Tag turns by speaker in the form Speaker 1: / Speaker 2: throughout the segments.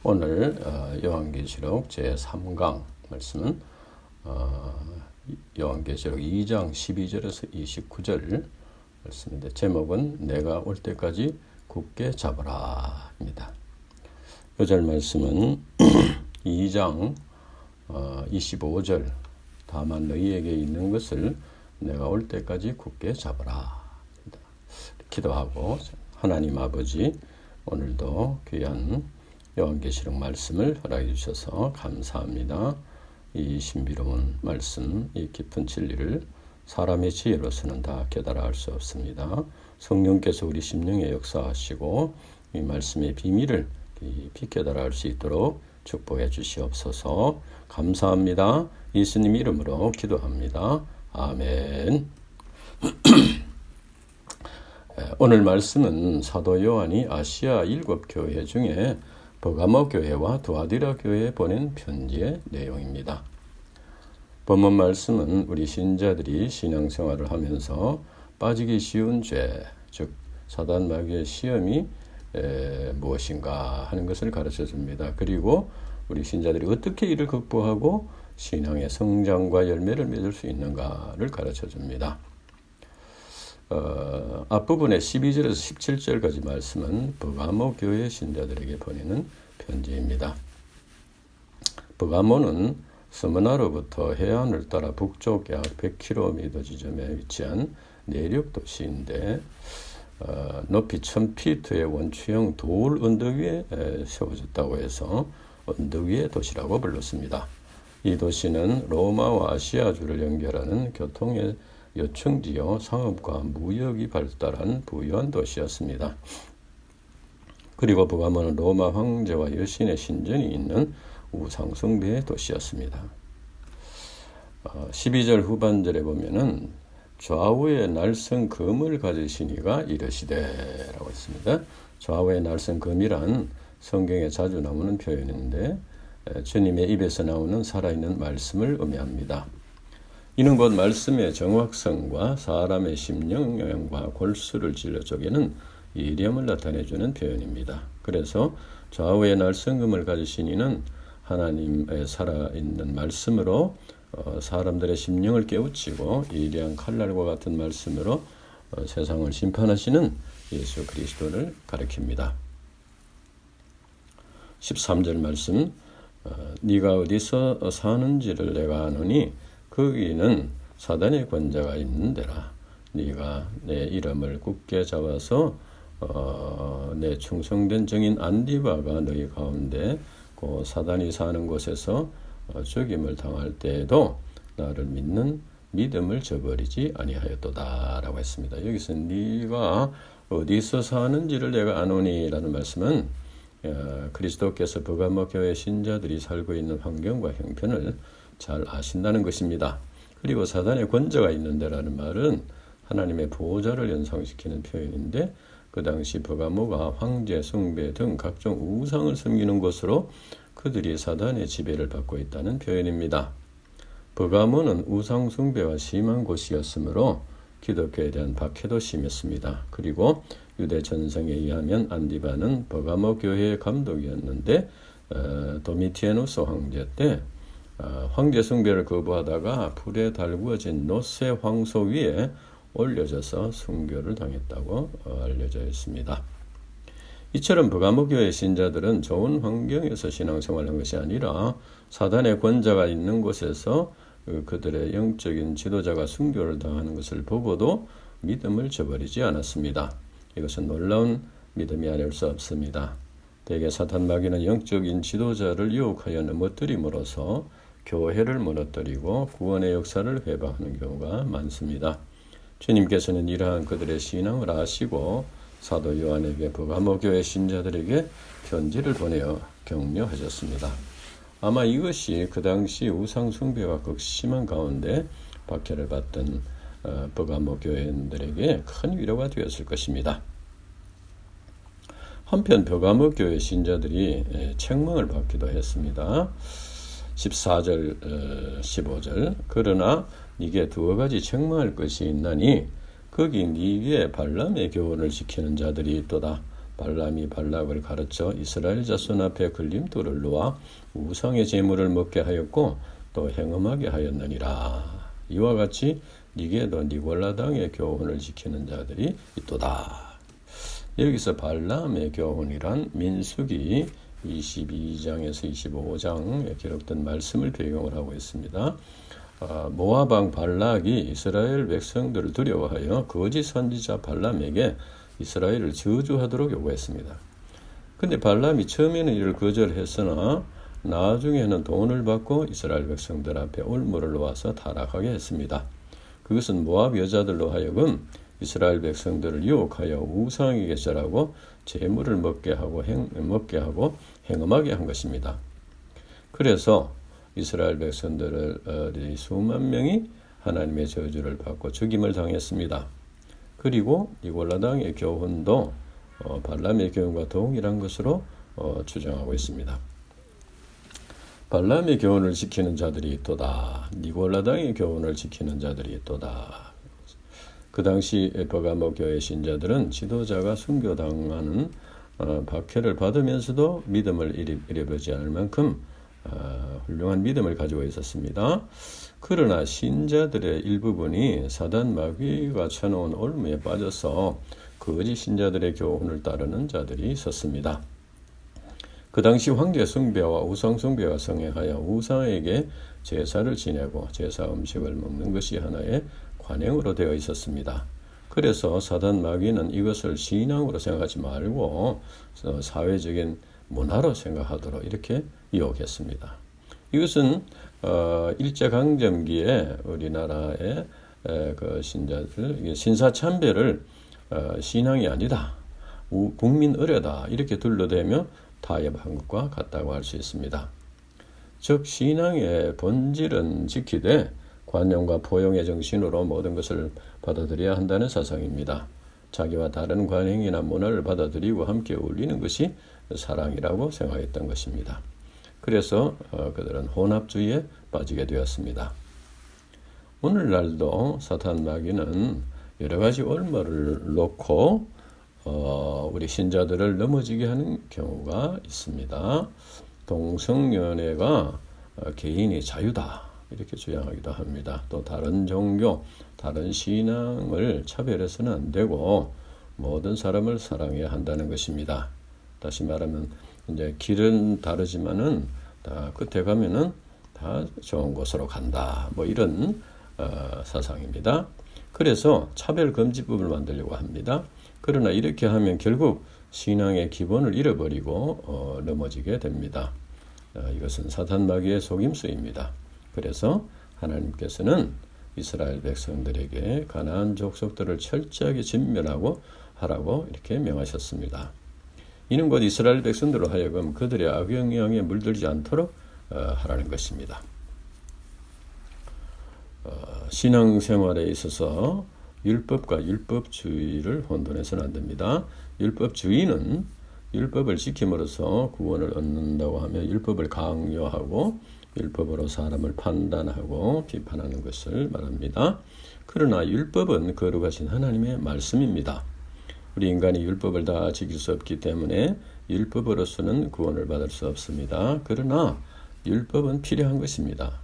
Speaker 1: 오늘 요한계시록 제3강 말씀은 요한계시록 2장 12절에서 29절 말씀인데, 제목은 내가 올 때까지 굳게 잡으라 입니다. 요절 말씀은 2장 25절 다만 너희에게 있는 것을 내가 올 때까지 굳게 잡으라. 기도하고, 하나님 아버지, 오늘도 귀한 요한계시록 말씀을 허락해 주셔서 감사합니다. 이 신비로운 말씀, 이 깊은 진리를 사람의 지혜로서는 다 깨달아 알 수 없습니다. 성령께서 우리 심령에 역사하시고 이 말씀의 비밀을 깊이 깨달아 알 수 있도록 축복해 주시옵소서. 감사합니다. 예수님 이름으로 기도합니다. 아멘. 오늘 말씀은 사도 요한이 아시아 7교회 중에 버가모 교회와 두아디라 교회에 보낸 편지의 내용입니다. 본문 말씀은 우리 신자들이 신앙생활을 하면서 빠지기 쉬운 죄, 즉 사단 마귀의 시험이 무엇인가 하는 것을 가르쳐 줍니다. 그리고 우리 신자들이 어떻게 이를 극복하고 신앙의 성장과 열매를 맺을 수 있는가를 가르쳐 줍니다. 앞부분의 12절에서 17절까지 말씀은 버가모 교회 신자들에게 보내는 편지입니다. 버가모는 스무나로부터 해안을 따라 북쪽 약 100km 지점에 위치한 내륙 도시인데, 높이 1000피트의 원추형 돌 언덕 위에 세워졌다고 해서 언덕 위의 도시라고 불렀습니다. 이 도시는 로마와 아시아주를 연결하는 교통의 요충지요, 상업과 무역이 발달한 부유한 도시였습니다. 그리고 버가모는 로마 황제와 여신의 신전이 있는 우상숭배의 도시였습니다. 12절 후반절에 보면은 좌우에 날선 금을 가지신 이가 이르시되 라고 했습니다. 좌우에 날선 금이란 성경에 자주 나오는 표현인데, 주님의 입에서 나오는 살아있는 말씀을 의미합니다. 이는 곧 말씀의 정확성과 사람의 심령과 골수를 찔러 쪼개는 이념을 나타내주는 표현입니다. 그래서 좌우에 날성금을 가지신 이는 하나님의 살아있는 말씀으로 사람들의 심령을 깨우치고 이리한 칼날과 같은 말씀으로 세상을 심판하시는 예수 그리스도를 가리킵니다. 13절 말씀, 네가 어디서 사는지를 내가 아노니 거기는 사단의 권자가 있는 데라. 네가 내 이름을 굳게 잡아서 내 충성된 증인 안디바가 너희 가운데 그 사단이 사는 곳에서 죽임을 당할 때에도 나를 믿는 믿음을 저버리지 아니하였도다 라고 했습니다. 여기서 네가 어디서 사는지를 내가 아노니 라는 말씀은 그리스도께서 버가모 교회 신자들이 살고 있는 환경과 형편을 잘 아신다는 것입니다. 그리고 사단의 권자가 있는 데라는 말은 하나님의 보호자를 연상시키는 표현인데, 그 당시 버가모가 황제 숭배 등 각종 우상을 섬기는 곳으로 그들이 사단의 지배를 받고 있다는 표현입니다. 버가모는 우상 숭배가 심한 곳이었으므로 기독교에 대한 박해도 심했습니다. 그리고 유대 전성에 의하면 안디바는 버가모 교회의 감독이었는데, 도미티에누스 황제 때 황제 숭배를 거부하다가 불에 달구어진 노새 황소 위에 올려져서 순교를 당했다고 알려져 있습니다. 이처럼 버가모 교회 신자들은 좋은 환경에서 신앙생활한 것이 아니라 사단의 권자가 있는 곳에서 그들의 영적인 지도자가 순교를 당하는 것을 보고도 믿음을 저버리지 않았습니다. 이것은 놀라운 믿음이 아닐 수 없습니다. 대개 사탄 마귀는 영적인 지도자를 유혹하여 넘어뜨림으로써 교회를 무너뜨리고 구원의 역사를 회방하는 경우가 많습니다. 주님께서는 이러한 그들의 신앙을 아시고 사도 요한에게 버가모 교회 신자들에게 편지를 보내어 격려하셨습니다. 아마 이것이 그 당시 우상 숭배와 극심한 가운데 박해를 받던 버가모 교회인들에게 큰 위로가 되었을 것입니다. 한편 버가모 교회 신자들이 책망을 받기도 했습니다. 14절 15절, 그러나 네게 두어 가지 책망할 것이 있나니 거기 네게 발람의 교훈을 지키는 자들이 있도다. 발람이 발락을 가르쳐 이스라엘 자손 앞에 걸림돌을 놓아 우상의 제물을 먹게 하였고 또 행음하게 하였느니라. 이와 같이 니게도 니골라당의 교훈을 지키는 자들이 있도다. 여기서 발람의 교훈이란 민수기 22장에서 25장에 기록된 말씀을 배경을 하고 있습니다. 모압 왕 발락이 이스라엘 백성들을 두려워하여 거짓 선지자 발람에게 이스라엘을 저주하도록 요구했습니다. 근데 발람이 처음에는 이를 거절했으나 나중에는 돈을 받고 이스라엘 백성들 앞에 올무를 놓아서 타락하게 했습니다. 그것은 모압 여자들로 하여금 이스라엘 백성들을 유혹하여 우상에게 절하고 제물을 먹게 하고 행음하게 한 것입니다. 그래서 이스라엘 백성들의 수만 명이 하나님의 저주를 받고 죽임을 당했습니다. 그리고 니골라당의 교훈도 발람의 교훈과 동일한 것으로 주장하고 있습니다. 발람의 교훈을 지키는 자들이 있도다. 니골라당의 교훈을 지키는 자들이 있도다. 그 당시 버가모 교회 신자들은 지도자가 순교당하는 박해를 받으면서도 믿음을 잃어버리지 않을 만큼 훌륭한 믿음을 가지고 있었습니다. 그러나 신자들의 일부분이 사단 마귀가 쳐놓은 올무에 빠져서 거짓 신자들의 교훈을 따르는 자들이 있었습니다. 그 당시 황제 숭배와 우상 숭배가 성행하여 우상에게 제사를 지내고 제사 음식을 먹는 것이 하나의 관행으로 되어 있었습니다. 그래서 사단 마귀는 이것을 신앙으로 생각하지 말고 사회적인 문화로 생각하도록 이렇게 유혹했습니다. 이것은 일제강점기에 우리나라의 그 신자들 신사참배를 신앙이 아니다, 국민 의례다 이렇게 둘러대며 타협한 것과 같다고 할 수 있습니다. 즉 신앙의 본질은 지키되 관용과 포용의 정신으로 모든 것을 받아들여야 한다는 사상입니다. 자기와 다른 관행이나 문화를 받아들이고 함께 어울리는 것이 사랑이라고 생각했던 것입니다. 그래서 그들은 혼합주의에 빠지게 되었습니다. 오늘날도 사탄 마귀는 여러 가지 올무를 놓고 우리 신자들을 넘어지게 하는 경우가 있습니다. 동성연애가 개인의 자유다 이렇게 주장하기도 합니다. 또 다른 종교, 다른 신앙을 차별해서는 안 되고 모든 사람을 사랑해야 한다는 것입니다. 다시 말하면 이제 길은 다르지만은 다 끝에 가면은 다 좋은 곳으로 간다. 뭐 이런 사상입니다. 그래서 차별금지법을 만들려고 합니다. 그러나 이렇게 하면 결국 신앙의 기본을 잃어버리고 넘어지게 됩니다. 이것은 사탄 마귀의 속임수입니다. 그래서 하나님께서는 이스라엘 백성들에게 가나안 족속들을 철저하게 진멸하고 하라고 이렇게 명하셨습니다. 이는 곧 이스라엘 백성들로 하여금 그들의 악영향에 물들지 않도록 하라는 것입니다. 신앙생활에 있어서 율법과 율법주의를 혼돈해서는 안 됩니다. 율법주의는 율법을 지킴으로써 구원을 얻는다고 하며 율법을 강요하고 율법으로 사람을 판단하고 비판하는 것을 말합니다. 그러나 율법은 거룩하신 하나님의 말씀입니다. 우리 인간이 율법을 다 지킬 수 없기 때문에 율법으로서는 구원을 받을 수 없습니다. 그러나 율법은 필요한 것입니다.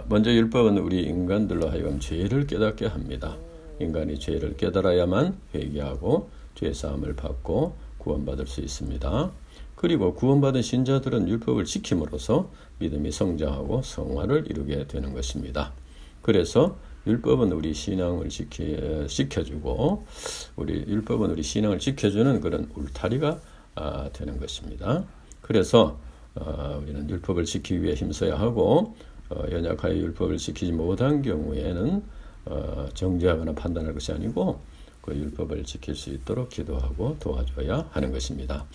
Speaker 1: 먼저 율법은 우리 인간들로 하여금 죄를 깨닫게 합니다. 인간이 죄를 깨달아야만 회개하고 죄사함을 받고 구원받을 수 있습니다. 그리고 구원받은 신자들은 율법을 지킴으로써 믿음이 성장하고 성화를 이루게 되는 것입니다. 그래서 율법은 우리 신앙을 지켜주고 율법은 우리 신앙을 지켜주는 그런 울타리가 되는 것입니다. 그래서 우리는 율법을 지키기 위해 힘써야 하고 연약하여 율법을 지키지 못한 경우에는 정죄하거나 판단할 것이 아니고 그 율법을 지킬 수 있도록 기도하고 도와줘야 하는 것입니다.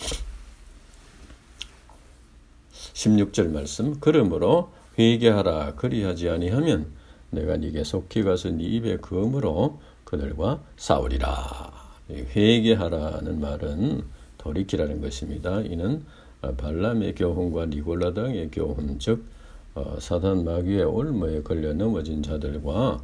Speaker 1: 16절 말씀. 그러므로 회개하라. 그리하지 아니하면 내가 네게 속히 가서 네 입에 검으로 그들과 싸우리라. 회개하라는 말은 돌이키라는 것입니다. 이는 발람의 교훈과 니골라당의 교훈, 즉 사단 마귀의 올무에 걸려 넘어진 자들과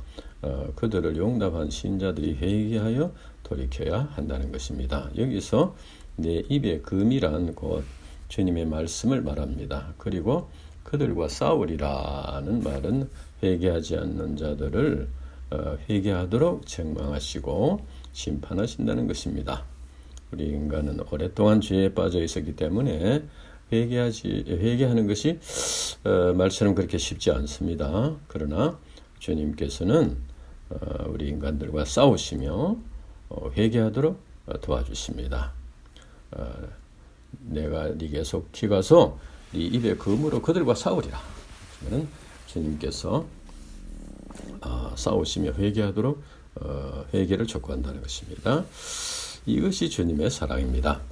Speaker 1: 그들을 용납한 신자들이 회개하여 돌이켜야 한다는 것입니다. 여기서 내 입의 금이란 곧 주님의 말씀을 말합니다. 그리고 그들과 싸우리라는 말은 회개하지 않는 자들을 회개하도록 책망하시고 심판하신다는 것입니다. 우리 인간은 오랫동안 죄에 빠져 있었기 때문에 회개하는 것이 말처럼 그렇게 쉽지 않습니다. 그러나 주님께서는 우리 인간들과 싸우시며 회개하도록 도와주십니다. 내가 네게 속히 가서 네 입의 금으로 그들과 싸우리라. 그러면 주님께서 싸우시며 회개하도록 회개를 촉구한다는 것입니다. 이것이 주님의 사랑입니다.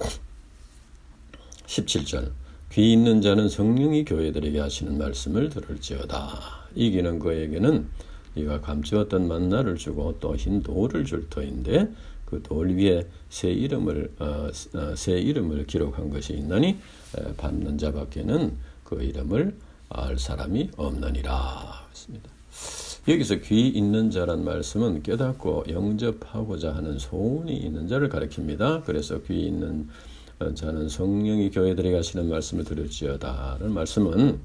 Speaker 1: 17절 귀 있는 자는 성령이 교회들에게 하시는 말씀을 들을지어다. 이기는 그에게는 네가 감추었던 만나를 주고 또 흰 돌을 줄 터인데 그 돌 위에 새 이름을 기록한 것이 있나니 받는 자밖에는 그 이름을 알 사람이 없느니라. 했습니다. 여기서 귀 있는 자란 말씀은 깨닫고 영접하고자 하는 소원이 있는 자를 가리킵니다. 그래서 귀 있는 자는 성령이 교회들에게 하시는 말씀을 들을지어다라는 말씀은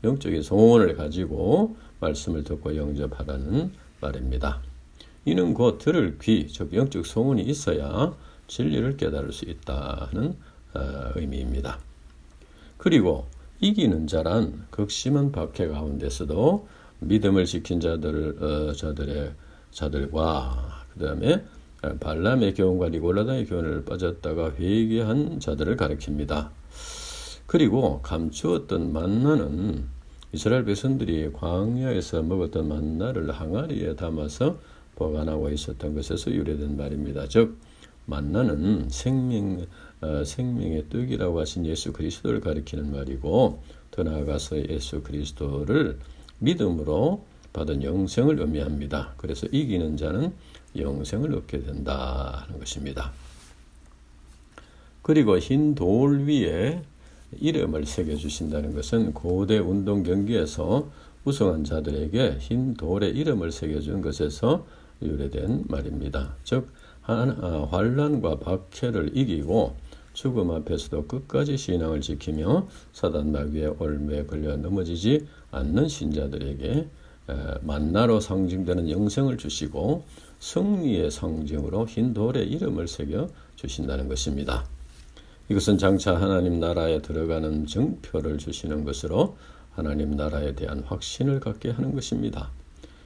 Speaker 1: 영적인 소원을 가지고 말씀을 듣고 영접하라는 말입니다. 이는 곧 들을 귀, 즉 영적 소원이 있어야 진리를 깨달을 수 있다는 의미입니다. 그리고 이기는 자란 극심한 박해 가운데서도 믿음을 지킨 자들과 그 다음에 발람의 교훈과 니골라다의 교훈을 빠졌다가 회개한 자들을 가리킵니다. 그리고 감추었던 만나는 이스라엘 백성들이 광야에서 먹었던 만나를 항아리에 담아서 보관하고 있었던 것에서 유래된 말입니다. 즉 만나는 생명의 떡이라고 하신 예수 그리스도를 가리키는 말이고 더 나아가서 예수 그리스도를 믿음으로 받은 영생을 의미합니다. 그래서 이기는 자는 영생을 얻게 된다는 것입니다. 그리고 흰 돌 위에 이름을 새겨주신다는 것은 고대 운동 경기에서 우승한 자들에게 흰 돌에 이름을 새겨준 것에서 유래된 말입니다. 즉 환난과 박해를 이기고 죽음 앞에서도 끝까지 신앙을 지키며 사단 마귀의 올무에 걸려 넘어지지 않는 신자들에게 만나로 상징되는 영생을 주시고 승리의 상징으로 흰 돌에 이름을 새겨 주신다는 것입니다. 이것은 장차 하나님 나라에 들어가는 증표를 주시는 것으로 하나님 나라에 대한 확신을 갖게 하는 것입니다.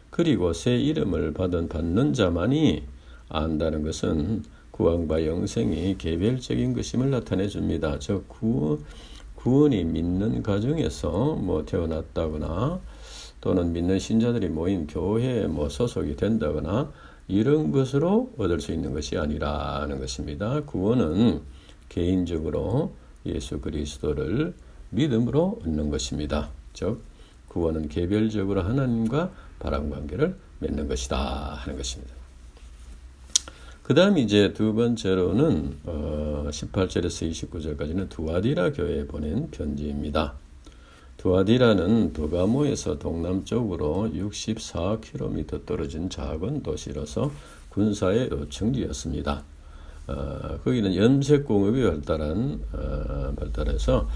Speaker 1: 그리고 새 이름을 받는 자만이 안다는 것은 구원과 영생이 개별적인 것임을 나타내 줍니다. 즉 구원이 믿는 가정에서 태어났다거나 또는 믿는 신자들이 모인 교회에 소속이 된다거나 이런 것으로 얻을 수 있는 것이 아니라는 것입니다. 구원은 개인적으로 예수 그리스도를 믿음으로 얻는 것입니다. 즉 구원은 개별적으로 하나님과 바람관계를 맺는 것이다 하는 것입니다. 그 다음 이제 두 번째로는 18절에서 29절까지는 두아디라 교회에 보낸 편지입니다. 두아디라는 버가모에서 동남쪽으로 64km 떨어진 작은 도시로서 군사의 요청지였습니다. 거기는 염색공업이 발달해서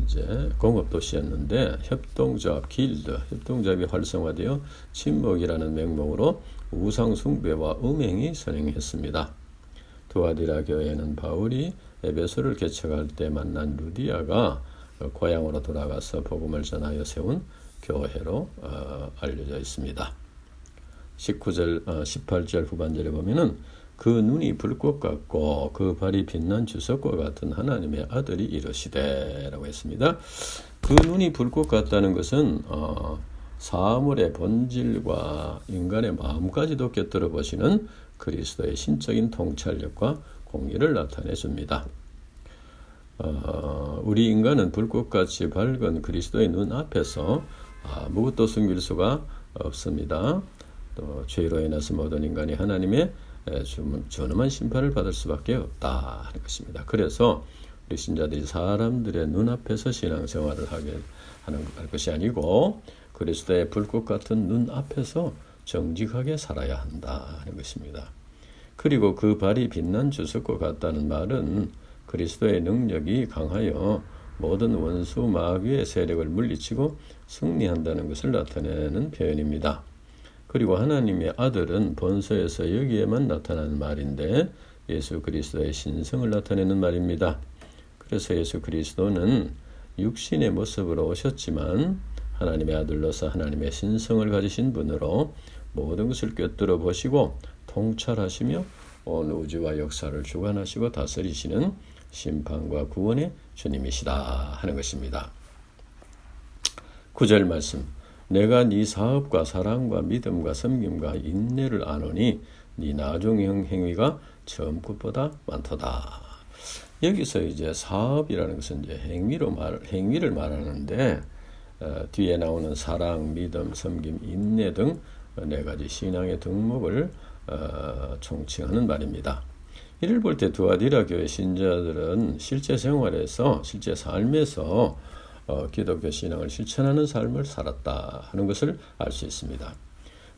Speaker 1: 이제 공업도시였는데 협동조합이 활성화되어 친목이라는 명목으로 우상숭배와 음행이 선행했습니다. 두아디라 교회는 바울이 에베소를 개척할 때 만난 루디아가 고향으로 돌아가서 복음을 전하여 세운 교회로 알려져 있습니다. 18절 후반절에 보면은 그 눈이 불꽃 같고 그 발이 빛난 주석과 같은 하나님의 아들이 이르시되 라고 했습니다. 그 눈이 불꽃 같다는 것은 사물의 본질과 인간의 마음까지도 꿰뚫어 보시는 그리스도의 신적인 통찰력과 공의를 나타내 줍니다. 우리 인간은 불꽃같이 밝은 그리스도의 눈 앞에서 아무것도 숨길 수가 없습니다. 또 죄로 인해서 모든 인간이 하나님의 준엄한 심판을 받을 수밖에 없다 하는 것입니다. 그래서 우리 신자들이 사람들의 눈앞에서 신앙생활을 할 것이 아니고 그리스도의 불꽃 같은 눈 앞에서 정직하게 살아야 한다 하는 것입니다. 그리고 그 발이 빛난 주석과 같다는 말은 그리스도의 능력이 강하여 모든 원수 마귀의 세력을 물리치고 승리한다는 것을 나타내는 표현입니다. 그리고 하나님의 아들은 본서에서 여기에만 나타나는 말인데 예수 그리스도의 신성을 나타내는 말입니다. 그래서 예수 그리스도는 육신의 모습으로 오셨지만 하나님의 아들로서 하나님의 신성을 가지신 분으로 모든 것을 꿰뚫어 보시고 통찰하시며 온 우주와 역사를 주관하시고 다스리시는 심판과 구원의 주님이시다 하는 것입니다. 9절 말씀. 내가 네 사업과 사랑과 믿음과 섬김과 인내를 아노니 네 나중형 행위가 처음 것보다 많도다. 여기서 이제 사업이라는 것은 이제 행위를 말하는데 뒤에 나오는 사랑, 믿음, 섬김, 인내 등 네 가지 신앙의 덕목을 총칭하는 말입니다. 이를 볼 때 두아디라 교회 신자들은 실제 생활에서, 실제 삶에서 기독교 신앙을 실천하는 삶을 살았다 하는 것을 알 수 있습니다.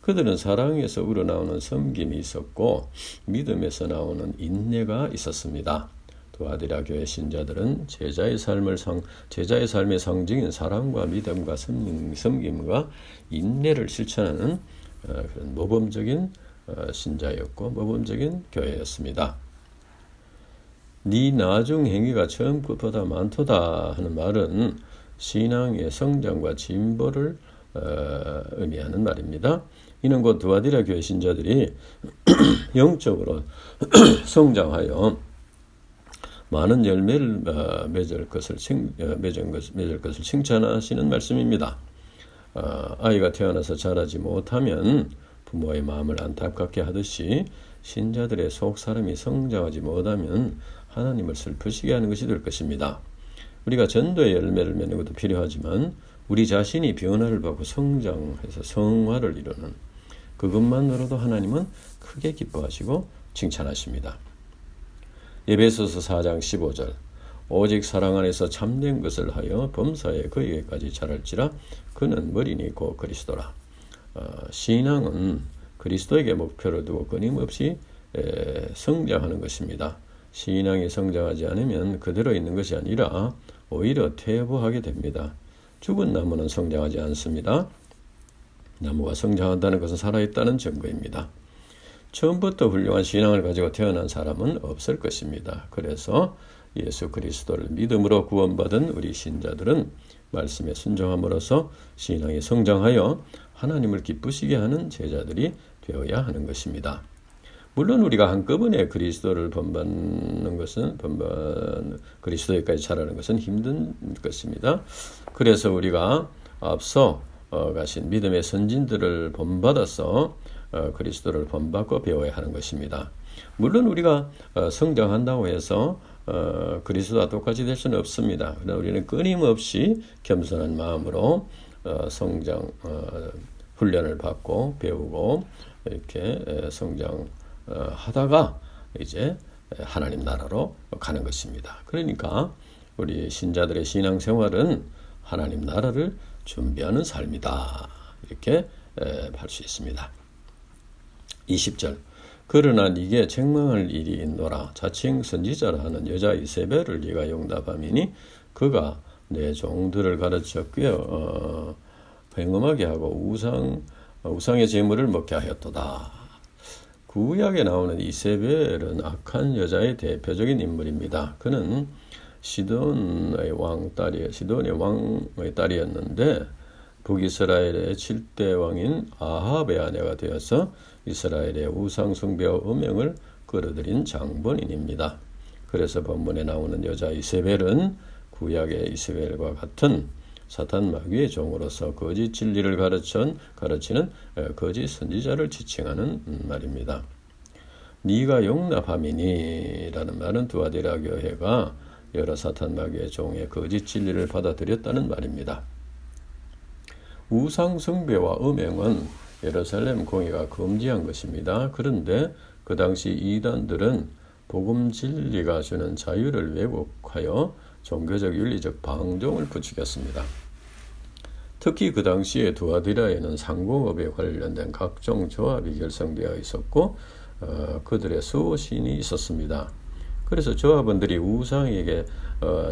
Speaker 1: 그들은 사랑에서 우러나오는 섬김이 있었고 믿음에서 나오는 인내가 있었습니다. 두아디라 교회 신자들은 제자의 삶의 상징인 사랑과 믿음과 섬김과 인내를 실천하는 그런 모범적인 신자였고 모범적인 교회였습니다. 네 나중 행위가 처음 것보다 많도다 하는 말은 신앙의 성장과 진보를 의미하는 말입니다. 이는 곧 두아디라 교회 신자들이 영적으로 성장하여 많은 열매를 맺을 것을 칭찬하시는 말씀입니다. 아이가 태어나서 자라지 못하면 부모의 마음을 안타깝게 하듯이 신자들의 속 사람이 성장하지 못하면 하나님을 슬프시게 하는 것이 될 것입니다. 우리가 전도의 열매를 맺는 것도 필요하지만 우리 자신이 변화를 받고 성장해서 성화를 이루는 그것만으로도 하나님은 크게 기뻐하시고 칭찬하십니다. 에베소서 4장 15절. 오직 사랑 안에서 참된 것을 하여 범사에 그에게까지 자랄지라 그는 머리니 곧 그리스도라. 신앙은 그리스도에게 목표를 두고 끊임없이 성장하는 것입니다. 신앙이 성장하지 않으면 그대로 있는 것이 아니라 오히려 퇴보하게 됩니다. 죽은 나무는 성장하지 않습니다. 나무가 성장한다는 것은 살아있다는 증거입니다. 처음부터 훌륭한 신앙을 가지고 태어난 사람은 없을 것입니다. 그래서 예수 그리스도를 믿음으로 구원받은 우리 신자들은 말씀에 순종함으로써 신앙이 성장하여 하나님을 기쁘시게 하는 제자들이 되어야 하는 것입니다. 물론 우리가 한꺼번에 그리스도를 본받는 것은 그리스도에까지 자라는 것은 힘든 것입니다. 그래서 우리가 앞서 가신 믿음의 선진들을 본받아서 그리스도를 본받고 배워야 하는 것입니다. 물론 우리가 성장한다고 해서 그리스도와 똑같이 될 수는 없습니다. 그러나 우리는 끊임없이 겸손한 마음으로 성장 훈련을 받고 배우고 이렇게 성장하다가 이제 하나님 나라로 가는 것입니다. 그러니까 우리 신자들의 신앙생활은 하나님 나라를 준비하는 삶이다. 이렇게 할 수 있습니다. 20절. 그러나 네게 책망할 일이 있노라. 자칭 선지자라 하는 여자 이세벨을 네가 용납함이니 그가 내 종들을 가르쳐 꿰어 행음하게 하고 우상의 제물을 먹게 하였도다. 구약에 나오는 이세벨은 악한 여자의 대표적인 인물입니다. 그는 시돈의 왕의 딸이었는데 북이스라엘의 7대 왕인 아합의 아내가 되어서 이스라엘의 우상숭배와 음행을 끌어들인 장본인입니다. 그래서 본문에 나오는 여자 이세벨은 구약의 이세벨과 같은 사탄 마귀의 종으로서 거짓 진리를 가르치는 거짓 선지자를 지칭하는 말입니다. 네가 용납함이니 라는 말은 두아디라 교회가 여러 사탄 마귀의 종의 거짓 진리를 받아들였다는 말입니다. 우상 숭배와 음행은 예루살렘 공의가 금지한 것입니다. 그런데 그 당시 이단들은 복음 진리가 주는 자유를 왜곡하여 종교적 윤리적 방종을 부추겼습니다. 특히 그 당시에 두아디라에는 상공업에 관련된 각종 조합이 결성되어 있었고 그들의 수호신이 있었습니다. 그래서 조합원들이 우상에게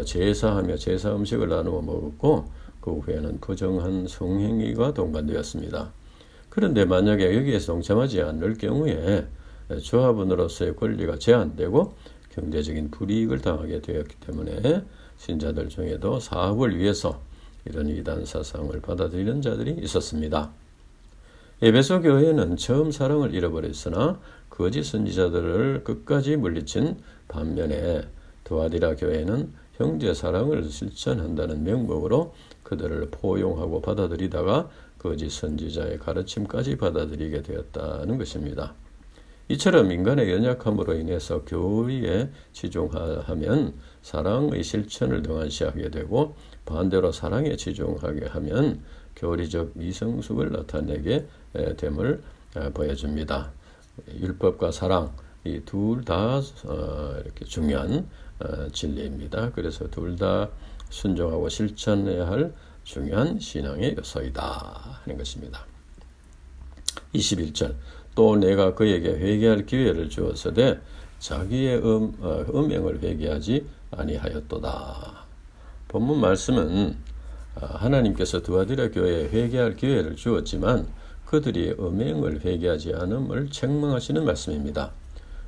Speaker 1: 제사하며 제사 음식을 나누어 먹었고 그 후에는 부정한 성행위가 동반되었습니다. 그런데 만약에 여기에서 동참하지 않을 경우에 조합원으로서의 권리가 제한되고 경제적인 불이익을 당하게 되었기 때문에 신자들 중에도 사업을 위해서 이런 이단 사상을 받아들이는 자들이 있었습니다. 에베소 교회는 처음 사랑을 잃어버렸으나 거짓 선지자들을 끝까지 물리친 반면에 두아디라 교회는 형제 사랑을 실천한다는 명목으로 그들을 포용하고 받아들이다가 거짓 선지자의 가르침까지 받아들이게 되었다는 것입니다. 이처럼 인간의 연약함으로 인해서 교리에 치중하면 사랑의 실천을 등한시하게 되고 반대로 사랑에 치중하게 하면 교리적 미성숙을 나타내게 됨을 보여줍니다. 율법과 사랑 이 둘 다 이렇게 중요한 진리입니다. 그래서 둘 다 순종하고 실천해야 할 중요한 신앙의 요소이다 하는 것입니다. 21절 또 내가 그에게 회개할 기회를 주었으되 자기의 음행을 회개하지 아니하였도다. 본문 말씀은 하나님께서 두아디라 교회에 회개할 기회를 주었지만 그들이 음행을 회개하지 않음을 책망하시는 말씀입니다.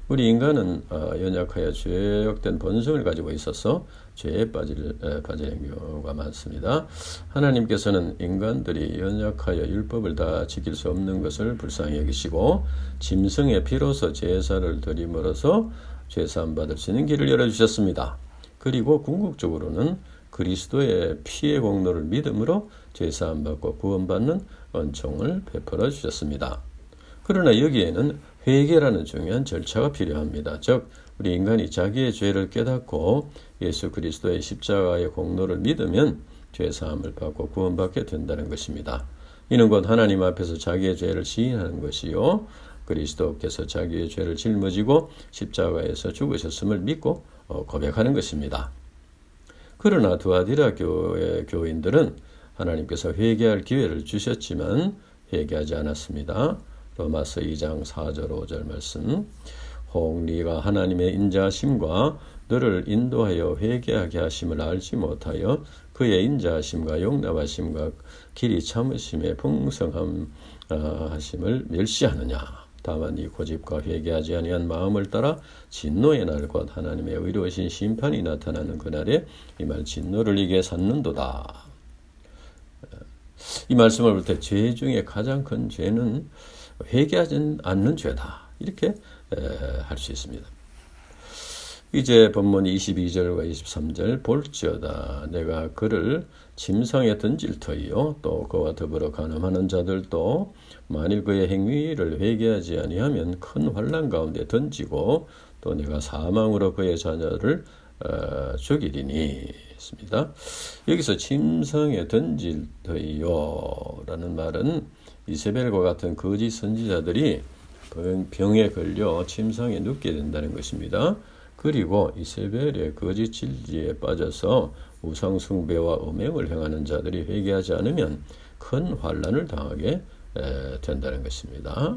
Speaker 1: 우리 인간은 연약하여 죄악된 본성을 가지고 있어서 죄에 빠지는 경우가 많습니다. 하나님께서는 인간들이 연약하여 율법을 다 지킬 수 없는 것을 불쌍히 여기시고 짐승의 피로서 제사를 드림으로써 죄사함 받을 수 있는 길을 열어주셨습니다. 그리고 궁극적으로는 그리스도의 피의 공로를 믿음으로 죄사함 받고 구원받는 은총을 베풀어 주셨습니다. 그러나 여기에는 회개라는 중요한 절차가 필요합니다. 즉 우리 인간이 자기의 죄를 깨닫고 예수 그리스도의 십자가의 공로를 믿으면 죄사함을 받고 구원받게 된다는 것입니다. 이는 곧 하나님 앞에서 자기의 죄를 시인하는 것이요 그리스도께서 자기의 죄를 짊어지고 십자가에서 죽으셨음을 믿고 고백하는 것입니다. 그러나 두아디라 교회 교인들은 하나님께서 회개할 기회를 주셨지만 회개하지 않았습니다. 로마서 2장 4절 5절 말씀 혹 네가 하나님의 인자하심과 너를 인도하여 회개하게 하심을 알지 못하여 그의 인자하심과 용납하심과 길이 참으심의 풍성함 하심을 멸시하느냐. 다만 이 고집과 회개하지 아니한 마음을 따라 진노의 날 곧 하나님의 의로우신 심판이 나타나는 그날에 이 말 진노를 이겨 샀는도다. 이 말씀을 볼 때 죄 중에 가장 큰 죄는 회개하지 않는 죄다. 이렇게 할 수 있습니다. 이제 본문 22절과 23절 볼지어다 내가 그를 짐승에 던질 터이요 또 그와 더불어 간음하는 자들도 만일 그의 행위를 회개하지 아니하면 큰 환난 가운데 던지고 또 내가 사망으로 그의 자녀를 죽이리니 했습니다. 여기서 짐승에 던질 터이요 라는 말은 이세벨과 같은 거짓 선지자들이 병에 걸려 침상에 눕게 된다는 것입니다. 그리고 이세벨의 거짓 진리에 빠져서 우상 숭배와 음행을 행하는 자들이 회개하지 않으면 큰 환난을 당하게 된다는 것입니다.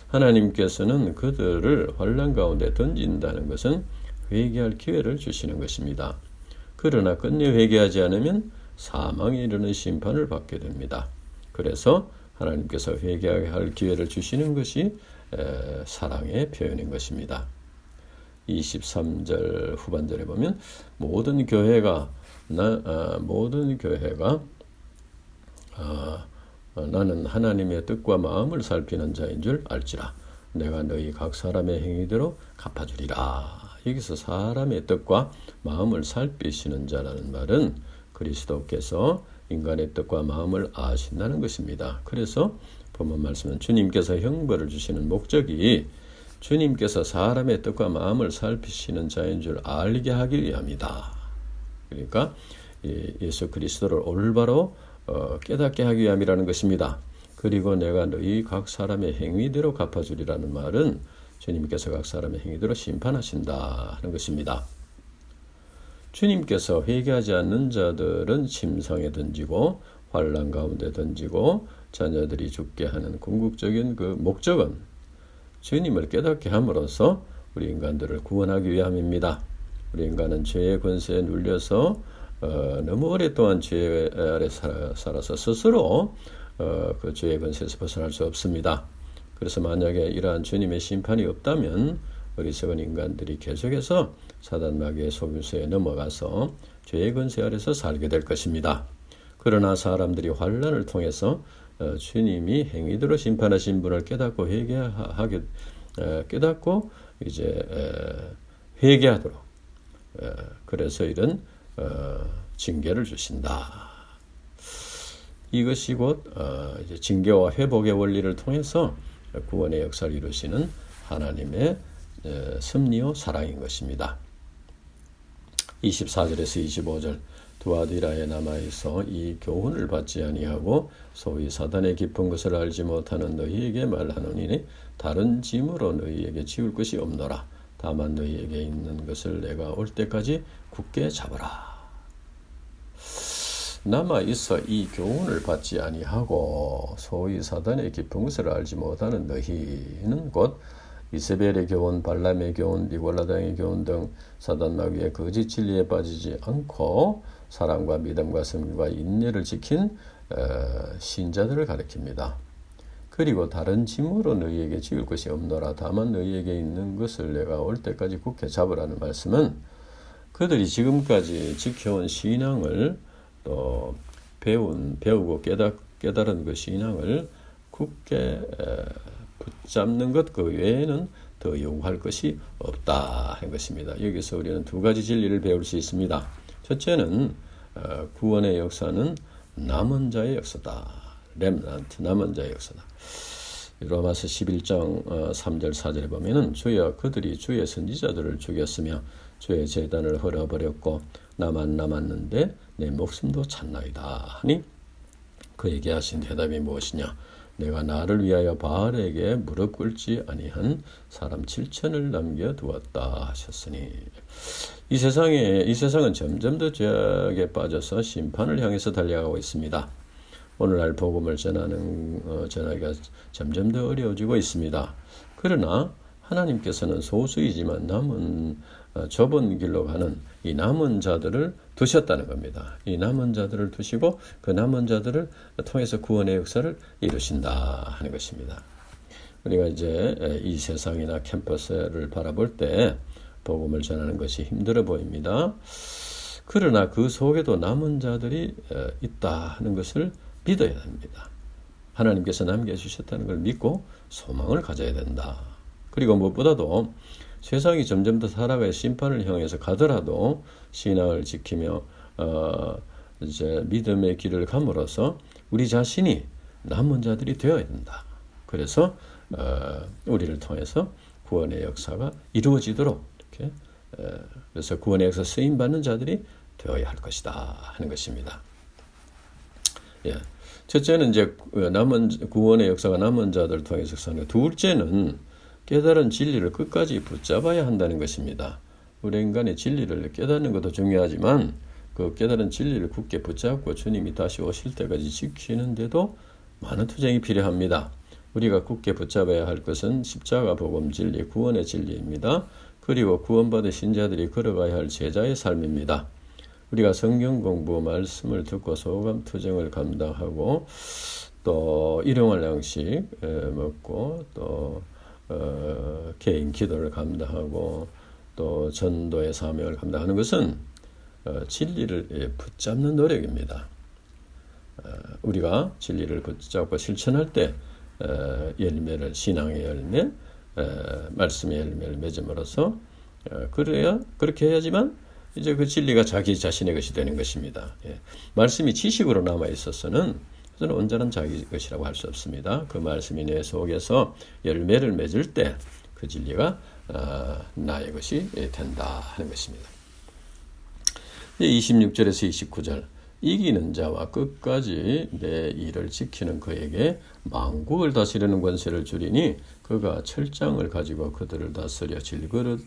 Speaker 1: 하나님께서는 그들을 환난 가운데 던진다는 것은 회개할 기회를 주시는 것입니다. 그러나 끝내 회개하지 않으면 사망에 이르는 심판을 받게 됩니다. 그래서 하나님께서 회개하게 할 기회를 주시는 것이 사랑의 표현인 것입니다. 23절 후반절에 보면 모든 교회가 나는 하나님의 뜻과 마음을 살피는 자인 줄 알지라 내가 너희 각 사람의 행위대로 갚아주리라. 여기서 사람의 뜻과 마음을 살피시는 자라는 말은 그리스도께서 인간의 뜻과 마음을 아신다는 것입니다. 그래서 본문 말씀은 주님께서 형벌을 주시는 목적이 주님께서 사람의 뜻과 마음을 살피시는 자인 줄 알게 하기 위함이다. 그러니까 예수 그리스도를 올바로 깨닫게 하기 위함이라는 것입니다. 그리고 내가 너희 각 사람의 행위대로 갚아주리라는 말은 주님께서 각 사람의 행위대로 심판하신다 하는 것입니다. 주님께서 회개하지 않는 자들은 침상에 던지고 환난 가운데 던지고 자녀들이 죽게 하는 궁극적인 그 목적은 주님을 깨닫게 함으로써 우리 인간들을 구원하기 위함입니다. 우리 인간은 죄의 권세에 눌려서 너무 오랫동안 죄 아래 살아서 스스로 그 죄의 권세에서 벗어날 수 없습니다. 그래서 만약에 이러한 주님의 심판이 없다면 어리석은 인간들이 계속해서 사단 마귀의 속임수에 넘어가서 죄의 권세 아래서 살게 될 것입니다. 그러나 사람들이 환난을 통해서 주님이 행위대로 심판하신 분을 깨닫고 깨닫고 이제 회개하도록 그래서 이런 징계를 주신다. 이것이 곧 이제 징계와 회복의 원리를 통해서 구원의 역사를 이루시는 하나님의 섭리요 사랑인 것입니다. 24절에서 25절 두아디라에 남아있어 이 교훈을 받지 아니하고 소위 사단의 깊은 것을 알지 못하는 너희에게 말하노니 다른 짐으로 너희에게 지울 것이 없노라. 다만 너희에게 있는 것을 내가 올 때까지 굳게 잡으라. 남아있어 이 교훈을 받지 아니하고 소위 사단의 깊은 것을 알지 못하는 너희는 곧 이세벨의 교훈, 발람의 교훈, 니골라당의 교훈 등 사단 마귀의 거짓 진리에 빠지지 않고 사랑과 믿음과 섬김과 인내를 지킨 신자들을 가리킵니다. 그리고 다른 짐으로 너희에게 지을 것이 없노라. 다만 너희에게 있는 것을 내가 올 때까지 굳게 잡으라는 말씀은 그들이 지금까지 지켜온 신앙을 또 배우고 깨달은 그 신앙을 굳게 붙잡는 것 그 외에는 더 요구할 것이 없다 하는 것입니다. 여기서 우리는 두 가지 진리를 배울 수 있습니다. 첫째는 구원의 역사는 남은 자의 역사다. 렘넌트, 남은 자의 역사다. 로마서 11장 3절 4절에 보면은 주여 그들이 주의 선지자들을 죽였으며 주의 제단을 헐어버렸고 나만 남았는데 내 목숨도 찼나이다 하니 그에게 하신 대답이 무엇이냐? 내가 나를 위하여 바알에게 무릎 꿇지 아니한 사람 7천을 남겨두었다 하셨으니 이 세상은 점점 더 죄악에 빠져서 심판을 향해서 달려가고 있습니다. 오늘날 복음을 전하기가 점점 더 어려워지고 있습니다. 그러나 하나님께서는 소수이지만 좁은 길로 가는 이 남은 자들을 두셨다는 겁니다. 이 남은 자들을 두시고 그 남은 자들을 통해서 구원의 역사를 이루신다 하는 것입니다. 우리가 이제 이 세상이나 캠퍼스를 바라볼 때 복음을 전하는 것이 힘들어 보입니다. 그러나 그 속에도 남은 자들이 있다 하는 것을 믿어야 합니다. 하나님께서 남겨주셨다는 걸 믿고 소망을 가져야 된다. 그리고 무엇보다도 세상이 점점 더 살아가야 심판을 향해서 가더라도 신앙을 지키며 이제 믿음의 길을 감으로써 우리 자신이 남은 자들이 되어야 된다. 그래서 우리를 통해서 구원의 역사가 이루어지도록 이렇게 그래서 구원의 역사 쓰임 받는 자들이 되어야 할 것이다 하는 것입니다. 예. 첫째는 이제 구원의 역사가 남은 자들을 통해서 사는. 둘째는 깨달은 진리를 끝까지 붙잡아야 한다는 것입니다. 우리 인간의 진리를 깨닫는 것도 중요하지만 그 깨달은 진리를 굳게 붙잡고 주님이 다시 오실 때까지 지키는데도 많은 투쟁이 필요합니다. 우리가 굳게 붙잡아야 할 것은 십자가 복음 진리, 구원의 진리입니다. 그리고 구원받은 신자들이 걸어가야 할 제자의 삶입니다. 우리가 성경 공부, 말씀을 듣고 소감 투쟁을 감당하고 또 일용할 양식 먹고 또 개인 기도를 감당하고 또 전도의 사명을 감당하는 것은 진리를 붙잡는 노력입니다. 우리가 진리를 붙잡고 실천할 때 열매를 신앙의 열매, 말씀의 열매를 맺음으로써 그렇게 해야지만 이제 그 진리가 자기 자신의 것이 되는 것입니다. 말씀이 지식으로 남아 있어서는 그것은 온전한 자기 것이라고 할 수 없습니다. 그 말씀이 내 속에서 열매를 맺을 때 그 진리가 나의 것이 된다 하는 것입니다. 26절에서 29절 이기는 자와 끝까지 내 일을 지키는 그에게 만국을 다스리는 권세를 주리니 그가 철장을 가지고 그들을 다스려 질그릇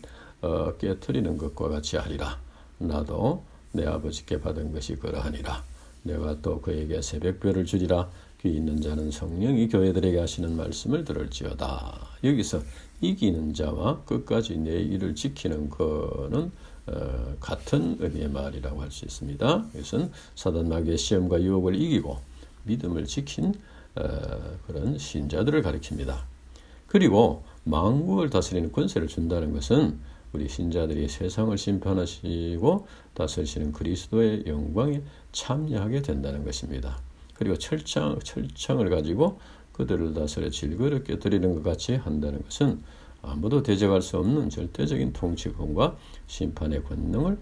Speaker 1: 깨트리는 것과 같이 하리라. 나도 내 아버지께 받은 것이 그러하니라. 내가 또 그에게 새벽별을 주리라. 귀 있는 자는 성령이 교회들에게 하시는 말씀을 들을지어다. 여기서 이기는 자와 끝까지 내 일을 지키는 거는 같은 의미의 말이라고 할 수 있습니다. 이것은 사단 마귀의 시험과 유혹을 이기고 믿음을 지킨 그런 신자들을 가리킵니다. 그리고 만국을 다스리는 권세를 준다는 것은 우리 신자들이 세상을 심판하시고 다스리시는 그리스도의 영광에 참여하게 된다는 것입니다. 그리고 철창을 가지고 그들을 다스려 질그럽게 드리는 것 같이 한다는 것은 아무도 대적할 수 없는 절대적인 통치권과 심판의 권능을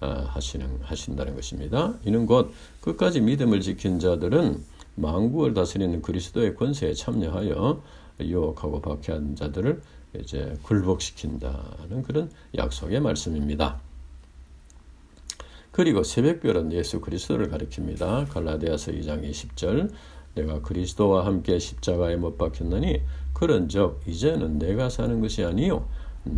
Speaker 1: 행사하신다는 것입니다. 이는 곧 끝까지 믿음을 지킨 자들은 만국을 다스리는 그리스도의 권세에 참여하여 유혹하고 박해한 자들을 이제 굴복시킨다는 그런 약속의 말씀입니다. 그리고 새벽별은 예수 그리스도를 가리킵니다. 갈라디아서 2장 20절 내가 그리스도와 함께 십자가에 못 박혔나니 그런즉 이제는 내가 사는 것이 아니요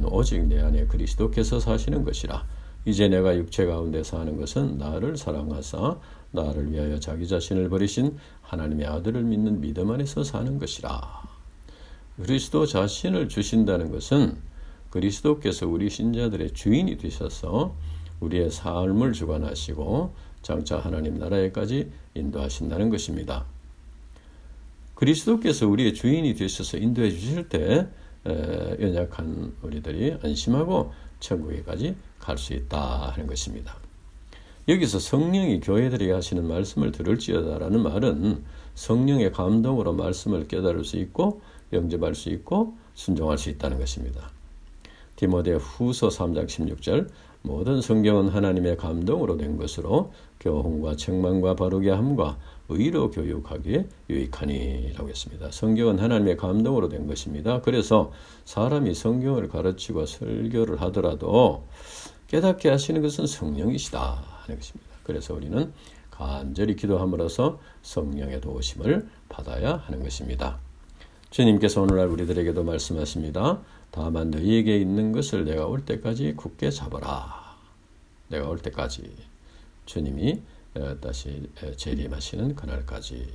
Speaker 1: 오직 내 안에 그리스도께서 사시는 것이라. 이제 내가 육체 가운데 사는 것은 나를 사랑하사 나를 위하여 자기 자신을 버리신 하나님의 아들을 믿는 믿음 안에서 사는 것이라. 그리스도 자신을 주신다는 것은 그리스도께서 우리 신자들의 주인이 되셔서 우리의 삶을 주관하시고 장차 하나님 나라에까지 인도하신다는 것입니다. 그리스도께서 우리의 주인이 되셔서 인도해 주실 때 연약한 우리들이 안심하고 천국에까지 갈 수 있다 하는 것입니다. 여기서 성령이 교회들에게 하시는 말씀을 들을지어다라는 말은 성령의 감동으로 말씀을 깨달을 수 있고 영접할 수 있고 순종할 수 있다는 것입니다. 디모데 후서 3장 16절 모든 성경은 하나님의 감동으로 된 것으로 교훈과 책망과 바르게 함과 의로 교육하기에 유익하니라고 했습니다. 성경은 하나님의 감동으로 된 것입니다. 그래서 사람이 성경을 가르치고 설교를 하더라도 깨닫게 하시는 것은 성령이시다 하는 것입니다. 그래서 우리는 간절히 기도함으로써 성령의 도우심을 받아야 하는 것입니다. 주님께서 오늘날 우리들에게도 말씀하십니다. 다만 너희에게 있는 것을 내가 올 때까지 굳게 잡아라. 내가 올 때까지. 주님이 다시 재림하시는 그날까지.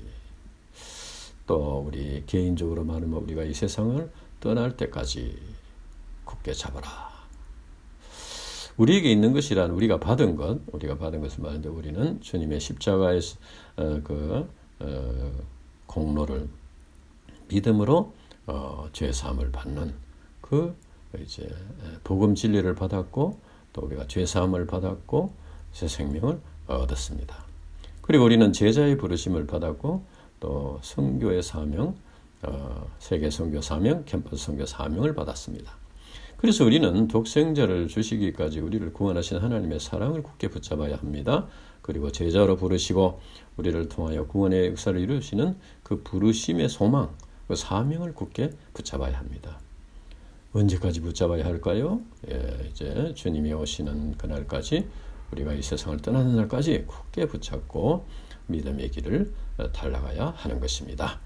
Speaker 1: 또 우리 개인적으로 말하면 우리가 이 세상을 떠날 때까지 굳게 잡아라. 우리에게 있는 것이란 우리가 받은 것을 말하는데 우리는 주님의 십자가의 공로를 믿음으로 죄 사함을 받는 그 이제 복음 진리를 받았고 또 우리가 죄 사함을 받았고 새 생명을 얻었습니다. 그리고 우리는 제자의 부르심을 받았고 또 선교의 사명, 세계 선교 사명, 캠퍼스 선교 사명을 받았습니다. 그래서 우리는 독생자를 주시기까지 우리를 구원하신 하나님의 사랑을 굳게 붙잡아야 합니다. 그리고 제자로 부르시고 우리를 통하여 구원의 역사를 이루시는 그 부르심의 소망, 그 사명을 굳게 붙잡아야 합니다. 언제까지 붙잡아야 할까요? 이제 주님이 오시는 그날까지 우리가 이 세상을 떠나는 날까지 굳게 붙잡고 믿음의 길을 달려가야 하는 것입니다.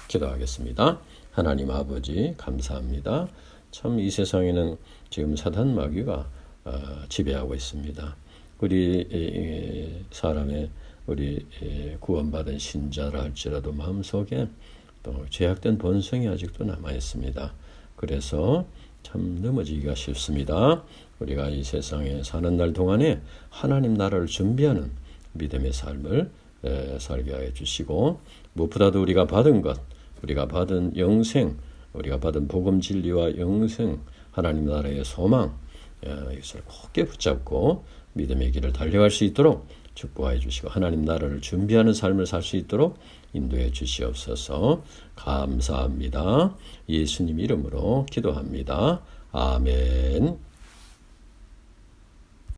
Speaker 1: 기도하겠습니다. 하나님 아버지 감사합니다. 참 이 세상에는 지금 사단 마귀가 지배하고 있습니다. 우리 사람의 우리 구원받은 신자라 할지라도 마음속에 또 죄악된 본성이 아직도 남아 있습니다. 그래서 참 넘어지기가 쉽습니다. 우리가 이 세상에 사는 날 동안에 하나님 나라를 준비하는 믿음의 삶을 살게 하여 주시고 무엇보다도 우리가 받은 것, 우리가 받은 영생, 우리가 받은 복음 진리와 영생, 하나님 나라의 소망, 이것을 굳게 붙잡고 믿음의 길을 달려갈 수 있도록 축복해 주시고 하나님 나라를 준비하는 삶을 살 수 있도록 인도해 주시옵소서. 감사합니다. 예수님 이름으로 기도합니다. 아멘.